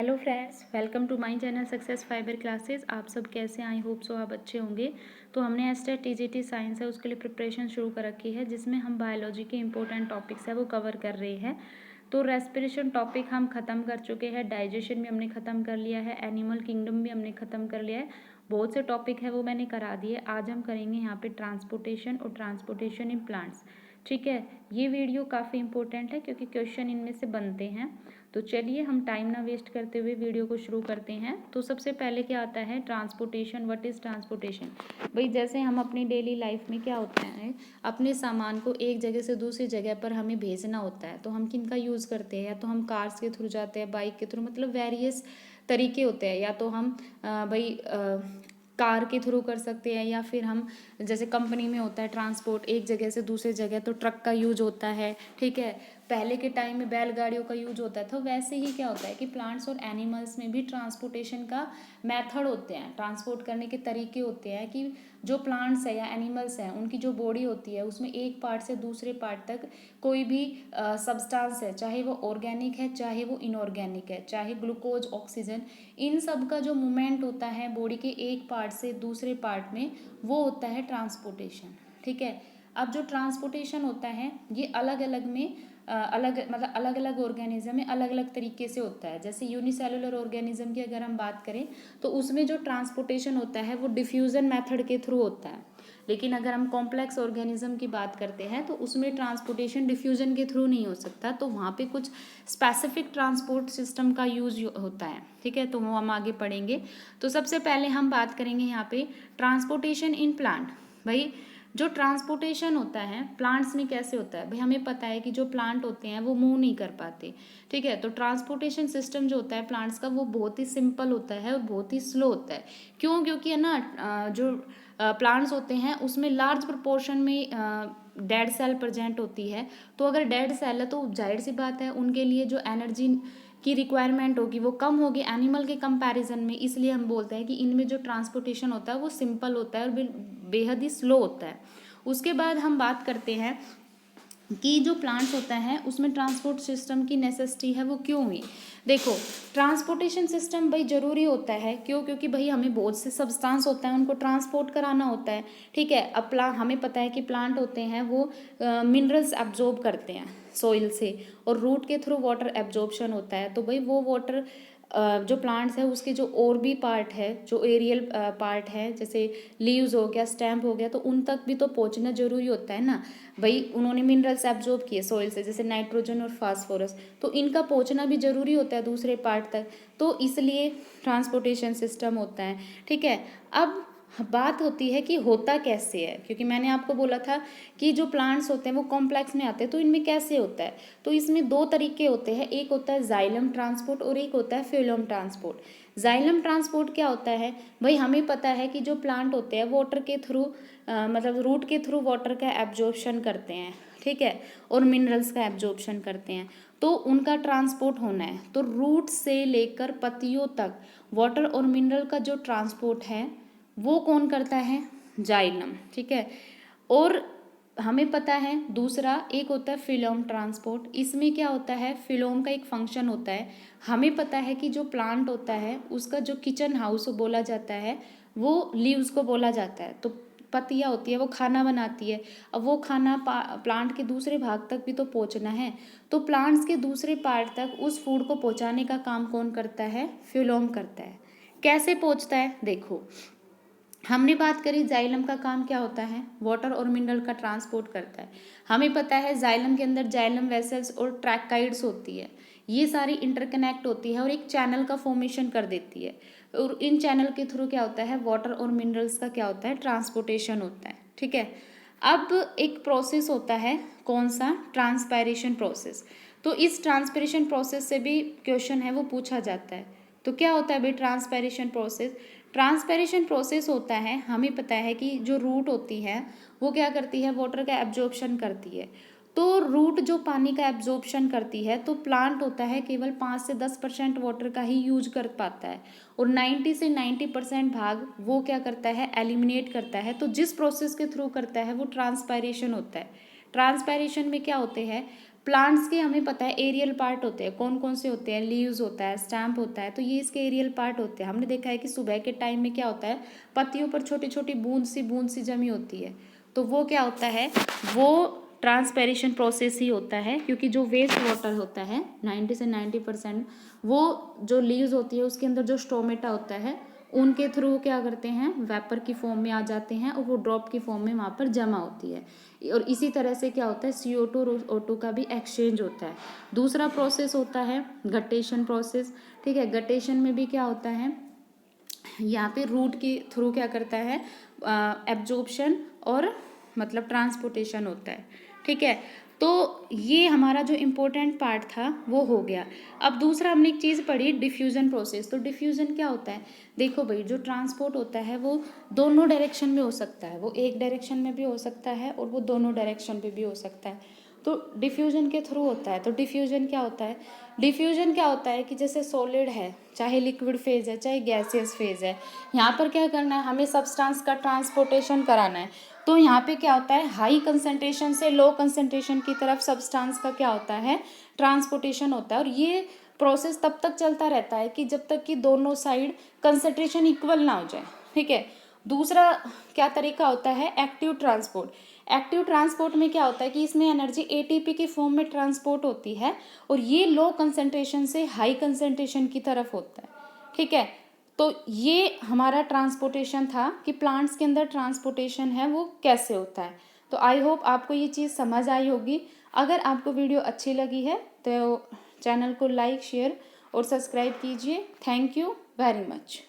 Hello friends, welcome to my channel success fibre classes. आप सब कैसे? आई होप सो आप अच्छे होंगे। तो हमने एस्टेट टीजीटी साइंस है उसके लिए प्रिपरेशन शुरू कर रखी है, जिसमें हम बायोलॉजी के इंपॉर्टेंट टॉपिक्स है वो कवर कर रहे हैं। तो रेस्पिरेशन टॉपिक हम ख़त्म कर चुके हैं, डाइजेशन भी हमने ख़त्म कर लिया है, एनिमल किंगडम भी हमने ख़त्म कर लिया है। बहुत से टॉपिक है वो मैंने करा दिए। आज हम करेंगे यहाँ पे ट्रांसपोर्टेशन और ट्रांसपोर्टेशन इन प्लांट्स। ठीक है, ये वीडियो काफ़ी इंपॉर्टेंट है क्योंकि क्वेश्चन इनमें से बनते हैं। तो चलिए हम टाइम ना वेस्ट करते हुए वीडियो को शुरू करते हैं। तो सबसे पहले क्या आता है ट्रांसपोर्टेशन। What is transportation? भाई जैसे हम अपनी डेली लाइफ में क्या होता है, अपने सामान को एक जगह से दूसरी जगह पर हमें भेजना होता है, तो हम किन का यूज़ करते हैं? या तो हम कार्स के थ्रू जाते हैं, बाइक के थ्रू, मतलब वेरियस तरीके होते हैं। या तो हम कार के थ्रू कर सकते हैं, या फिर हम जैसे कंपनी में होता है ट्रांसपोर्ट एक जगह से दूसरी जगह, तो ट्रक का यूज होता है। ठीक है, पहले के टाइम में बैलगाड़ियों का यूज होता था। वैसे ही क्या होता है कि प्लांट्स और एनिमल्स में भी ट्रांसपोर्टेशन का मेथड होते हैं, ट्रांसपोर्ट करने के तरीके होते हैं। कि जो प्लांट्स है या एनिमल्स हैं उनकी जो बॉडी होती है उसमें एक पार्ट से दूसरे पार्ट तक कोई भी सब्सटेंस है, चाहे वो ऑर्गेनिक है चाहे वो इनऑर्गेनिक है, चाहे ग्लूकोज ऑक्सीजन, इन सब का जो मूवमेंट होता है बॉडी के एक पार्ट से दूसरे पार्ट में, वो होता है ट्रांसपोर्टेशन। ठीक है, अब जो ट्रांसपोर्टेशन होता है ये अलग अलग में अलग अलग ऑर्गेनिज्म में अलग अलग तरीके से होता है। जैसे यूनिसेलुलर ऑर्गेनिज्म की अगर हम बात करें तो उसमें जो ट्रांसपोर्टेशन होता है वो डिफ्यूजन मेथड के थ्रू होता है। लेकिन अगर हम कॉम्प्लेक्स ऑर्गेनिज्म की बात करते हैं तो उसमें ट्रांसपोर्टेशन डिफ्यूजन के थ्रू नहीं हो सकता, तो वहाँ पे कुछ स्पेसिफिक ट्रांसपोर्ट सिस्टम का यूज होता है। ठीक है, तो वो हम आगे पढ़ेंगे। तो सबसे पहले हम बात करेंगे यहाँ पे ट्रांसपोर्टेशन इन प्लांट। भाई जो ट्रांसपोर्टेशन होता है प्लांट्स में कैसे होता है? भाई हमें पता है कि जो प्लांट होते हैं वो मूव नहीं कर पाते। ठीक है, तो ट्रांसपोर्टेशन सिस्टम जो होता है प्लांट्स का वो बहुत ही सिंपल होता है और बहुत ही स्लो होता है। क्यों? क्योंकि है ना जो प्लांट्स होते हैं उसमें लार्ज प्रोपोर्शन में डेड सेल प्रेजेंट होती है। तो अगर डेड सेल है तो जाहिर सी बात है उनके लिए जो एनर्जी की रिक्वायरमेंट होगी वो कम होगी एनिमल के कंपैरिजन में। इसलिए हम बोलते हैं कि इनमें जो ट्रांसपोर्टेशन होता है वो सिंपल होता है और बेहद ही स्लो होता है। उसके बाद हम बात करते हैं कि जो प्लांट्स होता है उसमें ट्रांसपोर्ट सिस्टम की नेसेसिटी है वो क्यों हुई। देखो, ट्रांसपोर्टेशन सिस्टम भाई ज़रूरी होता है। क्यों? क्योंकि भाई हमें बहुत से सब्सटेंस होता है उनको ट्रांसपोर्ट कराना होता है। ठीक है, अब हमें पता है कि प्लांट होते हैं वो मिनरल्स एब्जॉर्ब करते हैं सॉइल से, और रूट के थ्रू वाटर एब्जॉर्प्शन होता है। तो भाई वो वाटर जो प्लांट्स है उसके जो और भी पार्ट है, जो एरियल पार्ट है, जैसे लीव्स हो गया, स्टैम्प हो गया, तो उन तक भी तो पहुंचना जरूरी होता है ना। भाई उन्होंने मिनरल्स एब्जॉर्ब किए सॉइल से, जैसे नाइट्रोजन और फास्फोरस, तो इनका पहुंचना भी जरूरी होता है दूसरे पार्ट तक। तो इसलिए ट्रांसपोर्टेशन सिस्टम होता है। ठीक है, अब बात होती है कि होता कैसे है, क्योंकि मैंने आपको बोला था कि जो प्लांट्स होते हैं वो कॉम्प्लेक्स में आते हैं, तो इनमें कैसे होता है? तो इसमें दो तरीके होते हैं, एक होता है जाइलम ट्रांसपोर्ट और एक होता है फिलोम ट्रांसपोर्ट। जाइलम ट्रांसपोर्ट क्या होता है? भाई हमें पता है कि जो प्लांट होते हैं वाटर के थ्रू मतलब रूट के थ्रू वाटर का एब्जॉर्प्शन करते हैं। ठीक है, और मिनरल्स का एब्जॉर्प्शन करते हैं, तो उनका ट्रांसपोर्ट होना है। तो रूट से लेकर पत्तियों तक वाटर और मिनरल का जो ट्रांसपोर्ट है वो कौन करता है? जाइलम। ठीक है, और हमें पता है दूसरा एक होता है फिलोम ट्रांसपोर्ट। इसमें क्या होता है, फिलोम का एक फंक्शन होता है। हमें पता है कि जो प्लांट होता है उसका जो किचन हाउस बोला जाता है वो लीव्स को बोला जाता है। तो पत्तियाँ होती है वो खाना बनाती है। अब वो खाना प्लांट के दूसरे भाग तक भी तो पहुंचना है, तो प्लांट्स के दूसरे पार्ट तक उस फूड को पहुंचाने का काम कौन करता है? फिलोम करता है। कैसे पहुंचता है? देखो, हमने बात करी जाइलम का काम क्या होता है? वाटर और मिनरल का ट्रांसपोर्ट करता है। हमें पता है जाइलम के अंदर जाइलम वेसल्स और ट्रैकाइड्स होती है, ये सारी इंटरकनेक्ट होती है और एक चैनल का फॉर्मेशन कर देती है। और इन चैनल के थ्रू क्या होता है? वाटर और मिनरल्स का क्या होता है? ट्रांसपोर्टेशन होता है। ठीक है, अब एक प्रोसेस होता है, कौन सा? Transpiration process. तो इस ट्रांसपिरेशन प्रोसेस से भी क्वेश्चन है वो पूछा जाता है। तो क्या होता है भाई ट्रांसपायरेशन प्रोसेस? ट्रांसपेरेशन प्रोसेस होता है, हमें पता है कि जो रूट होती है वो क्या करती है? वाटर का एब्जॉर्प्शन करती है। तो रूट जो पानी का एब्जॉर्प्शन करती है, तो प्लांट होता है केवल 5 से 10% वाटर का ही यूज कर पाता है, और 90 से 90% भाग वो क्या करता है? एलिमिनेट करता है। तो जिस प्रोसेस के थ्रू करता है वो ट्रांसपायरेशन होता है। ट्रांसपायरेशन में क्या होते हैं? प्लांट्स के हमें पता है एरियल पार्ट होते हैं, कौन कौन से होते हैं, लीव्स होता है, स्टैम्प होता है, तो ये इसके एरियल पार्ट होते हैं। हमने देखा है कि सुबह के टाइम में क्या होता है, पत्तियों पर छोटी छोटी बूंद सी जमी होती है, तो वो क्या होता है, वो ट्रांसपेरेशन प्रोसेस ही होता है, क्योंकि जो वेस्ट वाटर होता है 90 से 90% वो जो लीव्स होती है उसके अंदर जो स्टोमेटा होता है उनके थ्रू क्या करते हैं, वेपर की फॉर्म में आ जाते हैं और वो ड्रॉप की फॉर्म में वहाँ पर जमा होती है। और इसी तरह से क्या होता है, CO2 और O2 का भी एक्सचेंज होता है। दूसरा प्रोसेस होता है गटेशन प्रोसेस, ठीक है। गटेशन में भी क्या होता है, यहाँ पे रूट के थ्रू क्या करता है, एब्जॉर्प्शन और मतलब ट्रांसपोर्टेशन होता है, ठीक है। तो ये हमारा जो इम्पोर्टेंट पार्ट था वो हो गया। अब दूसरा हमने एक चीज़ पढ़ी, डिफ्यूज़न प्रोसेस। तो डिफ्यूज़न क्या होता है, देखो भाई, जो ट्रांसपोर्ट होता है वो दोनों डायरेक्शन में हो सकता है, वो एक डायरेक्शन में भी हो सकता है और वो दोनों डायरेक्शन पे भी हो सकता है, तो डिफ्यूजन के थ्रू होता है। तो डिफ्यूजन क्या होता है, डिफ्यूजन क्या होता है कि जैसे सॉलिड है, चाहे लिक्विड फेज है, चाहे गैसियस फेज है, यहाँ पर क्या करना है, हमें सब्सटेंस का ट्रांसपोर्टेशन कराना है। तो यहाँ पे क्या होता है, हाई कंसंट्रेशन से लो कंसंट्रेशन की तरफ सब्सटेंस का क्या होता है, ट्रांसपोर्टेशन होता है। और ये प्रोसेस तब तक चलता रहता है कि जब तक कि दोनों साइड कंसंट्रेशन इक्वल ना हो जाए, ठीक है। दूसरा क्या तरीका होता है, एक्टिव ट्रांसपोर्ट। एक्टिव ट्रांसपोर्ट में क्या होता है कि इसमें एनर्जी ATP की फॉर्म में ट्रांसपोर्ट होती है और ये लो कंसंट्रेशन से हाई कंसंट्रेशन की तरफ होता है, ठीक है। तो ये हमारा ट्रांसपोर्टेशन था कि प्लांट्स के अंदर ट्रांसपोर्टेशन है वो कैसे होता है। तो आई होप आपको ये चीज़ समझ आई होगी। अगर आपको वीडियो अच्छी लगी है तो चैनल को लाइक, शेयर और सब्सक्राइब कीजिए। Thank you very much.